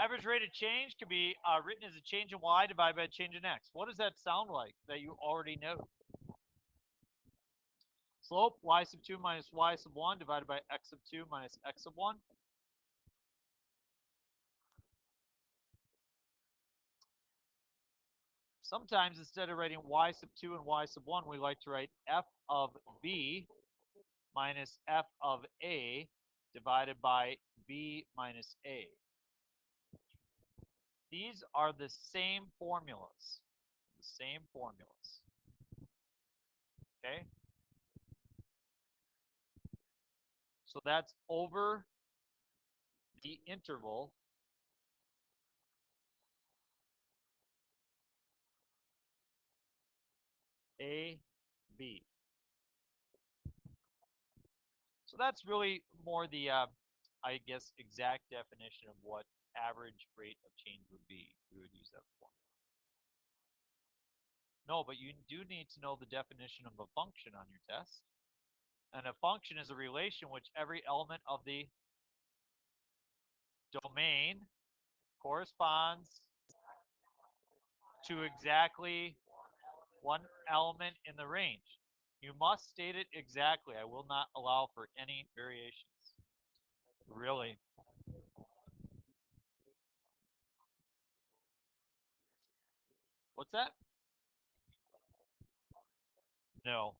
Average rate of change can be written as a change in y divided by a change in x. What does that sound like that you already know? Slope, y sub 2 minus y sub 1 divided by x sub 2 minus x sub 1. Sometimes instead of writing y sub 2 and y sub 1, we like to write f of b minus f of a divided by b minus a. These are the same formulas. The same formulas. Okay? So that's over the interval a, b. So that's really more the, I guess, exact definition of what average rate of change would be. We would use that for. No, but you do need to know the definition of a function on your test. And a function is a relation which every element of the domain corresponds to exactly one element in the range. You must state it exactly. I will not allow for any variations. Really. What's that? No.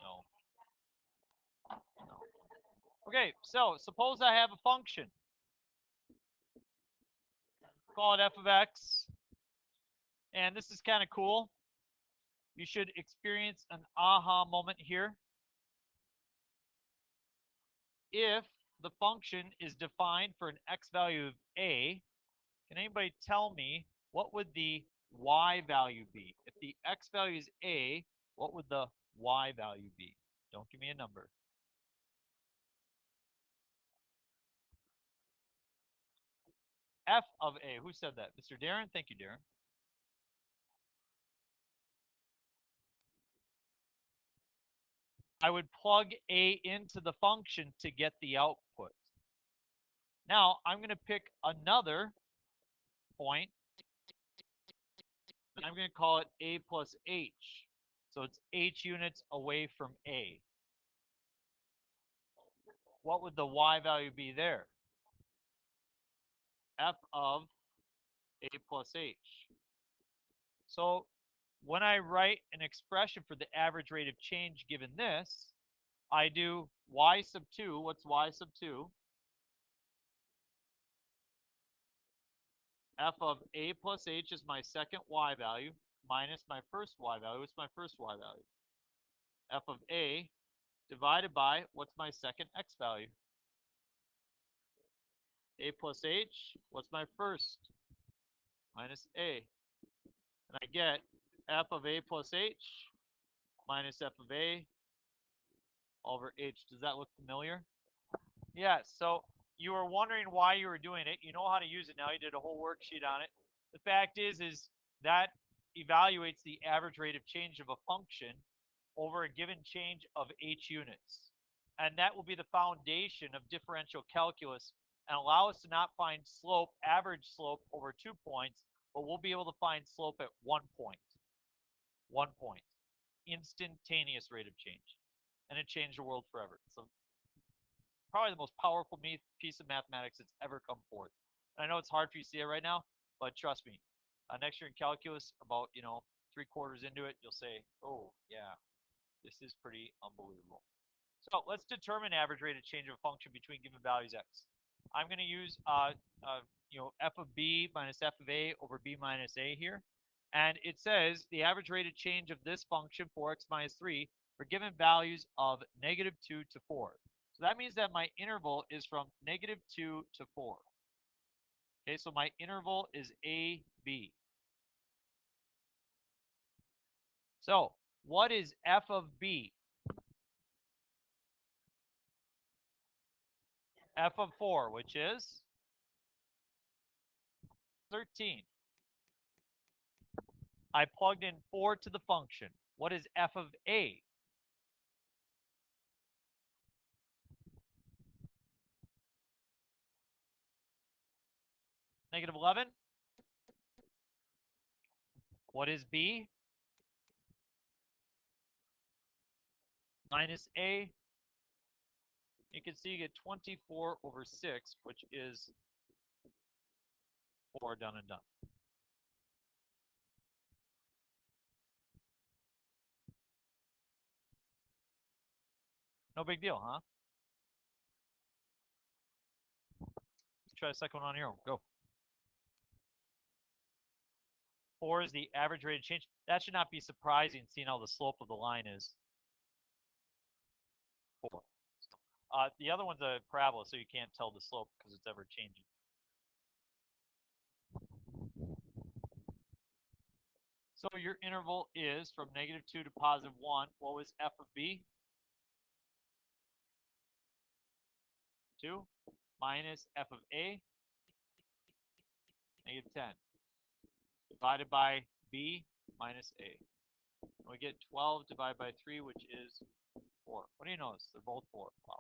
No. No. Okay, so suppose I have a function. Call it f of x. And this is kind of cool. You should experience an aha moment here. If the function is defined for an x value of a, can anybody tell me what would the y value be? If the x value is a, what would the y value be? Don't give me a number. F of a. Who said that? Mr. Darren? Thank you, Darren. I would plug a into the function to get the output. Now, I'm going to pick another point. I'm going to call it a plus h. So it's h units away from a. What would the y value be there? F of a plus h. So when I write an expression for the average rate of change given this, I do y sub 2. What's y sub 2? F of a plus h is my second y value minus my first y value. What's my first y value? F of a divided by, what's my second x value? A plus h, what's my first? Minus a. And I get f of a plus h minus f of a over h. Does that look familiar? Yes, so you were wondering why you were doing it. You know how to use it now. You did a whole worksheet on it. The fact is that evaluates the average rate of change of a function over a given change of h units. And that will be the foundation of differential calculus and allow us to not find slope, average slope over 2 points, but we'll be able to find slope at 1 point. 1 point. Instantaneous rate of change. And it changed the world forever. So probably the most powerful piece of mathematics that's ever come forth. And I know it's hard for you to see it right now, but trust me, next year in calculus, about 3/4 into it, you'll say, oh yeah, this is pretty unbelievable. So let's determine average rate of change of a function between given values x. I'm going to use f of b minus f of a over b minus a here. And it says the average rate of change of this function 4x minus 3 for given values of -2 to 4. So that means that my interval is from -2 to 4. Okay, so my interval is a, b. So what is f of b? F of 4, which is 13. I plugged in 4 to the function. What is f of a? Negative 11. What is b? Minus a. You can see you get 24 over 6, which is 4 done and done. No big deal, huh? Try a second one on your own. Go. 4 is the average rate of change. That should not be surprising, seeing how the slope of the line is 4. The other one's a parabola, so you can't tell the slope because it's ever changing. So your interval is from negative 2 to positive 1. What was f of b? 2 minus f of a, negative 10, divided by b minus a. And we get 12 divided by 3, which is 4. What do you notice? They're both 4. Wow.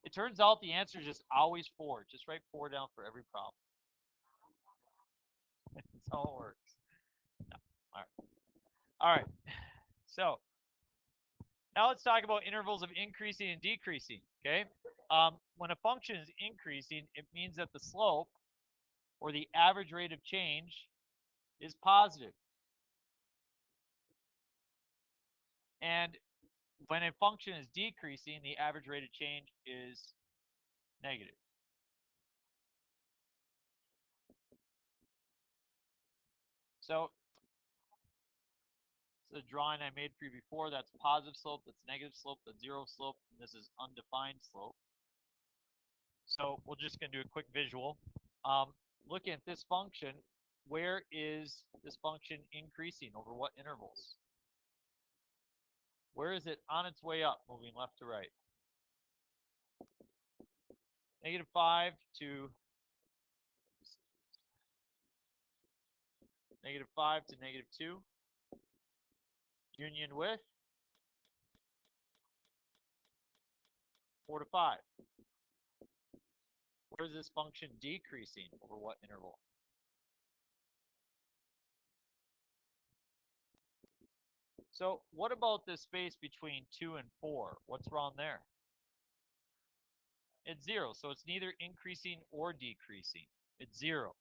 It turns out the answer is just always 4. Just write 4 down for every problem. That's how it works. No. All right. All right. So now let's talk about intervals of increasing and decreasing. Okay. When a function is increasing, it means that the slope, or the average rate of change, is positive. And when a function is decreasing, the average rate of change is negative. So the drawing I made for you before, that's positive slope, that's negative slope, that's zero slope, and this is undefined slope. So we're just going to do a quick visual. Looking at this function, where is this function increasing? Over what intervals? Where is it on its way up, moving left to right? Negative 5 to negative 5 to negative 2. Union with 4 to 5. Where is this function decreasing? Over what interval? So what about the space between 2 and 4? What's wrong there? It's 0, so it's neither increasing or decreasing. It's 0.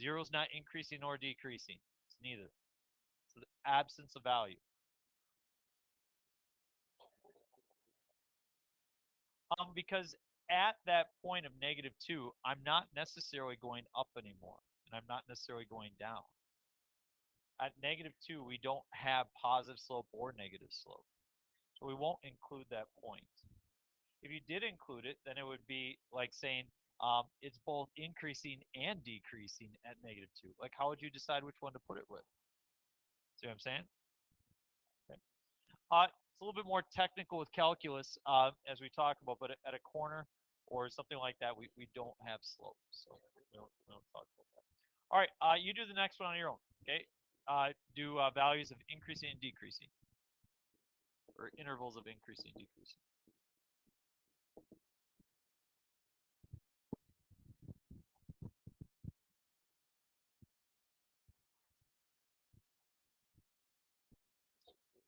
0 is not increasing or decreasing. It's neither. So the absence of value. Because at that point of negative 2, I'm not necessarily going up anymore, and I'm not necessarily going down. At negative 2, we don't have positive slope or negative slope. So we won't include that point. If you did include it, then it would be like saying it's both increasing and decreasing at negative 2. Like, how would you decide which one to put it with? See what I'm saying? Okay. It's a little bit more technical with calculus as we talk about, but at a corner or something like that, we don't have slope. So we don't talk about that. All right, you do the next one on your own, okay? Do values of increasing and decreasing, or intervals of increasing and decreasing.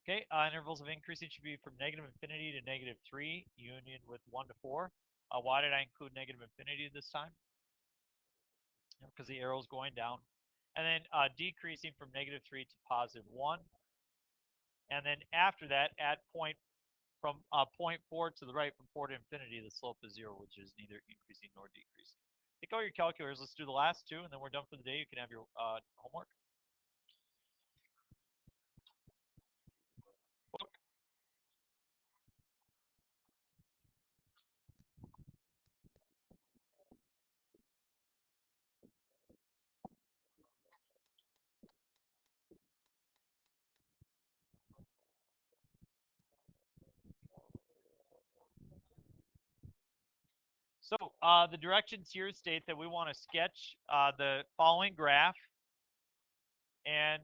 Okay, intervals of increasing should be from negative infinity to negative 3, union with 1 to 4. Why did I include negative infinity this time? Because the arrow is going down. And then decreasing from negative 3 to positive 1. And then after that, at from point 4 to the right, from 4 to infinity, the slope is 0, which is neither increasing nor decreasing. Take all your calculators. Let's do the last two, and then we're done for the day. You can have your homework. So the directions here state that we want to sketch the following graph, and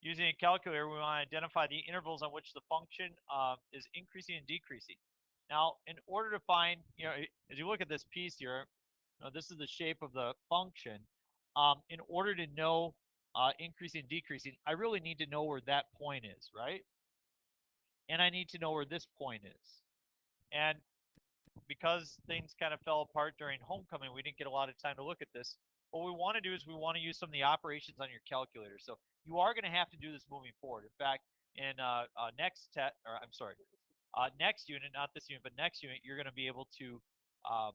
using a calculator, we want to identify the intervals on which the function is increasing and decreasing. Now, in order to find, as you look at this piece here, Now, this is the shape of the function. In order to know increasing and decreasing, I really need to know where that point is, right? And I need to know where this point is. And because things kind of fell apart during homecoming, we didn't get a lot of time to look at this. What we want to do is we want to use some of the operations on your calculator. So you are going to have to do this moving forward. In fact, in next unit, not this unit, but next unit, you're going to be able to um,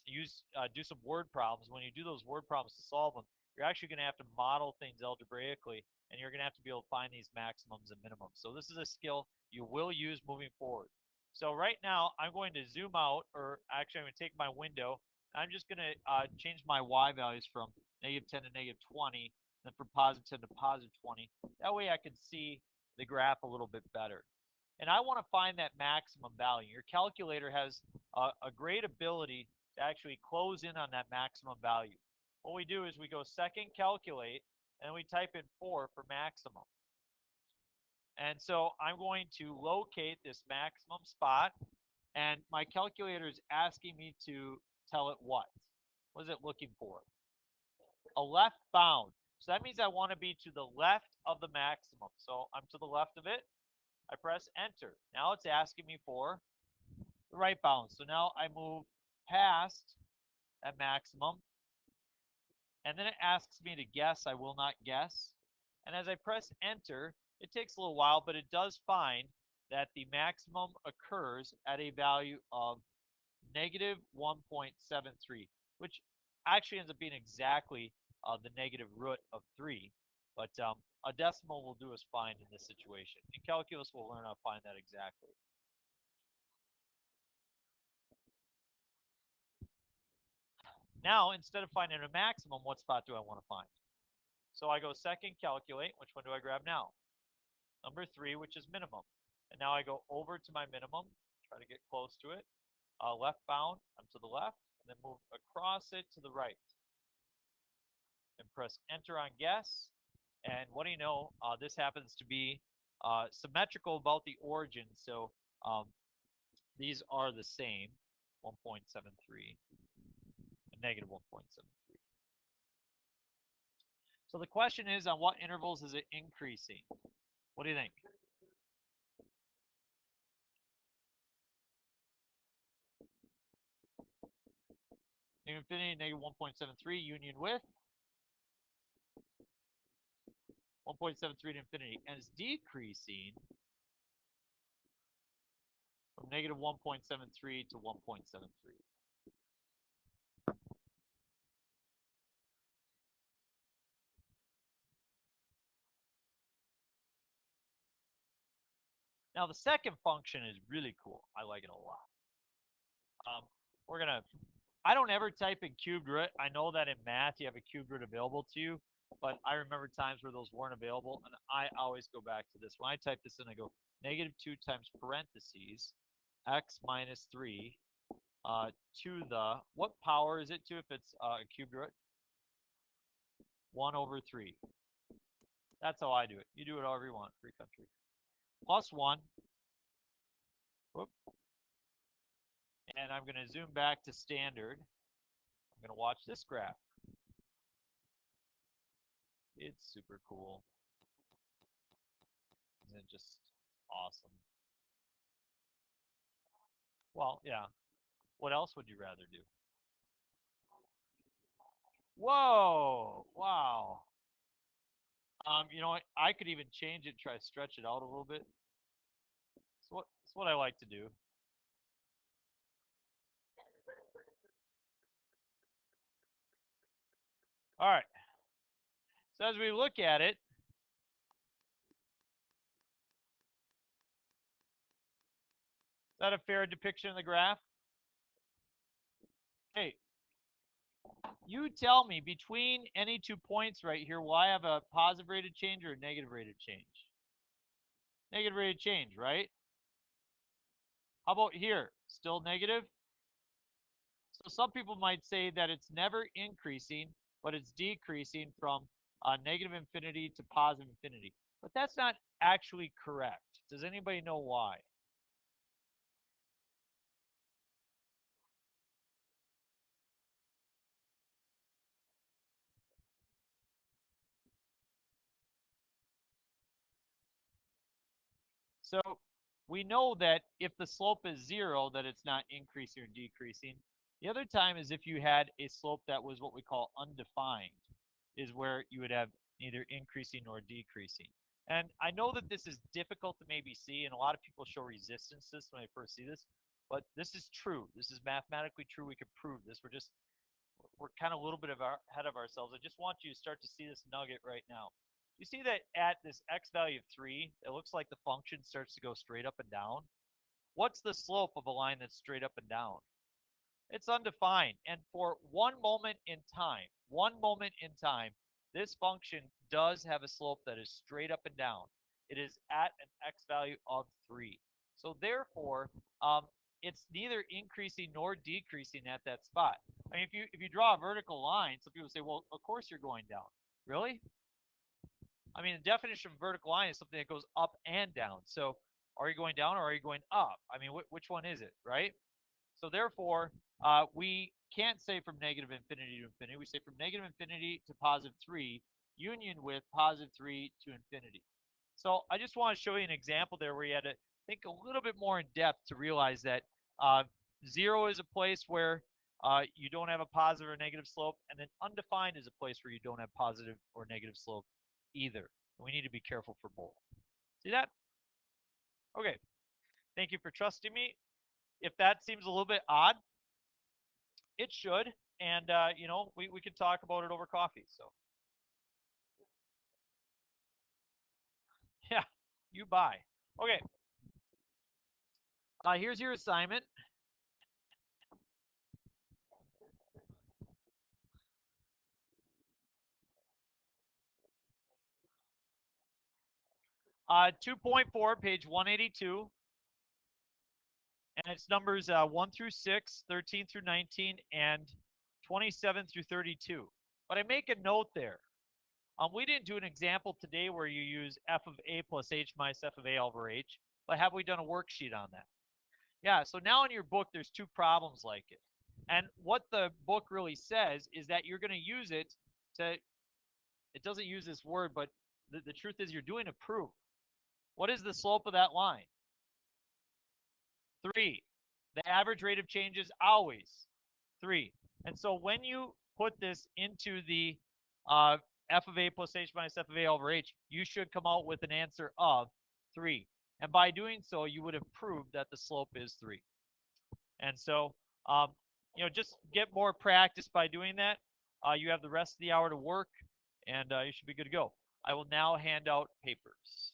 do some word problems. When you do those word problems to solve them, you're actually going to have to model things algebraically, and you're going to have to be able to find these maximums and minimums. So this is a skill you will use moving forward. So right now, I'm going to zoom out, or actually, I'm going to take my window. I'm just going to change my y values from -10 to -20, then from +10 to +20. That way I can see the graph a little bit better. And I want to find that maximum value. Your calculator has a great ability to actually close in on that maximum value. What we do is we go second calculate, and we type in 4 for maximum. And so I'm going to locate this maximum spot, and my calculator is asking me to tell it what? What is it looking for? A left bound. So that means I want to be to the left of the maximum. So I'm to the left of it. I press enter. Now it's asking me for the right bound. So now I move past at maximum, and then it asks me to guess. I will not guess. And as I press enter, it takes a little while, but it does find that the maximum occurs at a value of -1.73, which actually ends up being exactly the negative root of 3. But a decimal will do us fine in this situation. In calculus, we'll learn how to find that exactly. Now, instead of finding a maximum, what spot do I want to find? So I go second calculate. Which one do I grab now? Number 3, which is minimum. And now I go over to my minimum, try to get close to it. Left bound, I'm to the left, and then move across it to the right. And press enter on guess. And what do you know? This happens to be symmetrical about the origin. So these are the same, 1.73 and -1.73. So the question is, on what intervals is it increasing? What do you think? Infinity, -1.73, union with 1.73 to infinity. And it's decreasing from -1.73 to 1.73. Now, the second function is really cool. I like it a lot. We're going to I don't ever type in cubed root. I know that in math you have a cubed root available to you, but I remember times where those weren't available, and I always go back to this. When I type this in, I go -2 times parentheses x minus 3 to the, what power is it to if it's a cubed root? 1 over 3. That's how I do it. You do it however you want, free country. Plus 1. Whoop. And I'm going to zoom back to standard. I'm going to watch this graph. It's super cool. Isn't it just awesome? Well, yeah. What else would you rather do? Whoa! Wow. You know what? I could even change it, try to stretch it out a little bit. It's what I like to do. All right. So as we look at it, is that a fair depiction of the graph? Hey, you tell me, between any 2 points right here, will I have a positive rate of change or a negative rate of change? Negative rate of change, right? How about here? Still negative? So some people might say that it's never increasing, but it's decreasing from negative infinity to positive infinity. But that's not actually correct. Does anybody know why? So we know that if the slope is 0, that it's not increasing or decreasing. The other time is if you had a slope that was what we call undefined, is where you would have neither increasing nor decreasing. And I know that this is difficult to maybe see, and a lot of people show resistance to this when they first see this, but this is true. This is mathematically true. We can prove this. We're kind of a little bit ahead of ourselves. I just want you to start to see this nugget right now. You see that at this x value of 3, it looks like the function starts to go straight up and down. What's the slope of a line that's straight up and down? It's undefined. And for one moment in time, this function does have a slope that is straight up and down. It is at an x value of 3. So therefore, it's neither increasing nor decreasing at that spot. I mean, if you draw a vertical line, some people say, well, of course you're going down. Really? I mean, the definition of vertical line is something that goes up and down. So are you going down or are you going up? I mean, which one is it, right? So therefore, we can't say from negative infinity to infinity. We say from negative infinity to positive 3, union with positive 3 to infinity. So I just want to show you an example there where you had to think a little bit more in depth to realize that 0 is a place where you don't have a positive or negative slope, and then undefined is a place where you don't have positive or negative slope either. We need to be careful for both. See that? Okay. Thank you for trusting me. If that seems a little bit odd, it should. And, we could talk about it over coffee. So, yeah, you buy. Okay. Here's your assignment. Uh, 2.4, page 182. And it's numbers 1 through 6, 13 through 19, and 27 through 32. But I make a note there. We didn't do an example today where you use f of a plus h minus f of a over h, but have we done a worksheet on that? Yeah, so now in your book, there's two problems like it. And what the book really says is that you're going to use it to, it doesn't use this word, but the truth is you're doing a proof. What is the slope of that line? 3. The average rate of change is always 3. And so when you put this into the f of a plus h minus f of a over h, you should come out with an answer of 3. And by doing so, you would have proved that the slope is 3. And so, just get more practice by doing that. You have the rest of the hour to work, and you should be good to go. I will now hand out papers.